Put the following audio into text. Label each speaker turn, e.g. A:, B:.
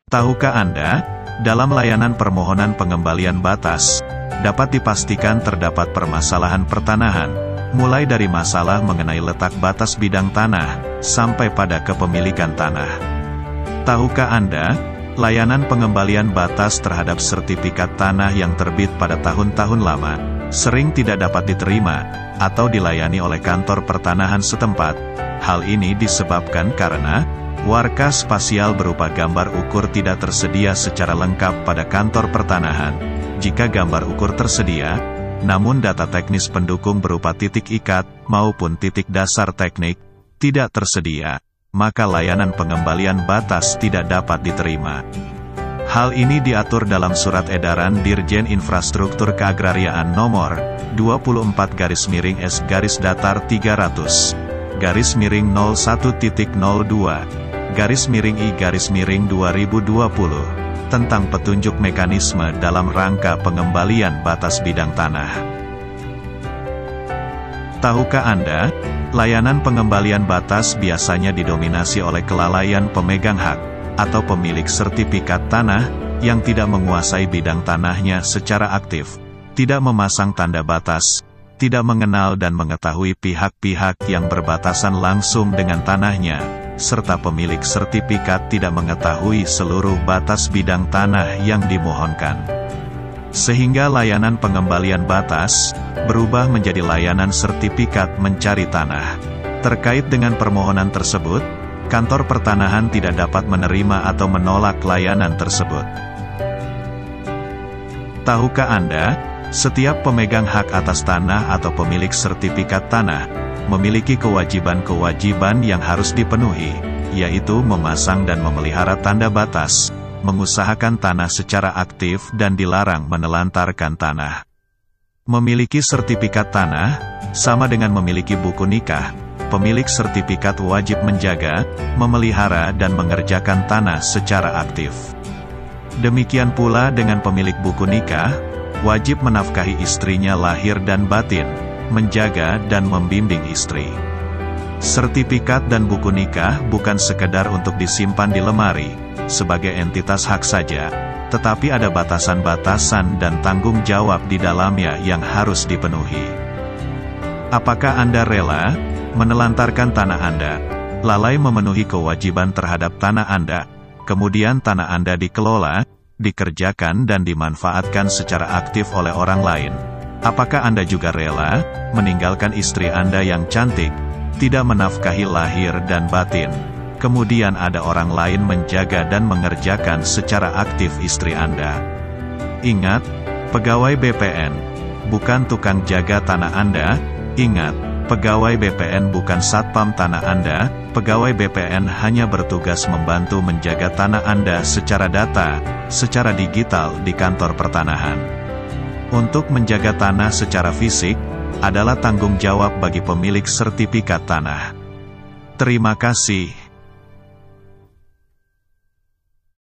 A: Tahukah Anda, dalam layanan permohonan pengembalian batas, dapat dipastikan terdapat permasalahan pertanahan, mulai dari masalah mengenai letak batas bidang tanah, sampai pada kepemilikan tanah. Tahukah Anda, layanan pengembalian batas terhadap sertifikat tanah yang terbit pada tahun-tahun lama, sering tidak dapat diterima, atau dilayani oleh kantor pertanahan setempat. Hal ini disebabkan karena warka spasial berupa gambar ukur tidak tersedia secara lengkap pada kantor pertanahan. Jika gambar ukur tersedia, namun data teknis pendukung berupa titik ikat maupun titik dasar teknik tidak tersedia, maka layanan pengembalian batas tidak dapat diterima. Hal ini diatur dalam Surat Edaran Dirjen Infrastruktur Keagrariaan Nomor 24-3/01.01.02/I-2020 tentang petunjuk mekanisme dalam rangka pengembalian batas bidang tanah. Tahukah Anda, layanan pengembalian batas biasanya didominasi oleh kelalaian pemegang hak atau pemilik sertifikat tanah yang tidak menguasai bidang tanahnya secara aktif, tidak memasang tanda batas, tidak mengenal dan mengetahui pihak-pihak yang berbatasan langsung dengan tanahnya, serta pemilik sertifikat tidak mengetahui seluruh batas bidang tanah yang dimohonkan. Sehingga layanan pengembalian batas berubah menjadi layanan sertifikat mencari tanah. Terkait dengan permohonan tersebut, kantor pertanahan tidak dapat menerima atau menolak layanan tersebut. Tahukah Anda, setiap pemegang hak atas tanah atau pemilik sertifikat tanah memiliki kewajiban-kewajiban yang harus dipenuhi, yaitu memasang dan memelihara tanda batas, mengusahakan tanah secara aktif dan dilarang menelantarkan tanah. Memiliki sertifikat tanah, sama dengan memiliki buku nikah. Pemilik sertifikat wajib menjaga, memelihara dan mengerjakan tanah secara aktif. Demikian pula dengan pemilik buku nikah, wajib menafkahi istrinya lahir dan batin, menjaga dan membimbing istri. Sertifikat dan buku nikah bukan sekedar untuk disimpan di lemari, sebagai entitas hak saja, tetapi ada batasan-batasan dan tanggung jawab di dalamnya yang harus dipenuhi. Apakah Anda rela menelantarkan tanah Anda, lalai memenuhi kewajiban terhadap tanah Anda, kemudian tanah Anda dikelola, dikerjakan dan dimanfaatkan secara aktif oleh orang lain? Apakah Anda juga rela meninggalkan istri Anda yang cantik, tidak menafkahi lahir dan batin, kemudian ada orang lain menjaga dan mengerjakan secara aktif istri Anda? Ingat, pegawai BPN bukan tukang jaga tanah Anda. Ingat, pegawai BPN bukan satpam tanah Anda. Pegawai BPN hanya bertugas membantu menjaga tanah Anda secara data, secara digital di kantor pertanahan. Untuk menjaga tanah secara fisik adalah tanggung jawab bagi pemilik sertifikat tanah. Terima kasih.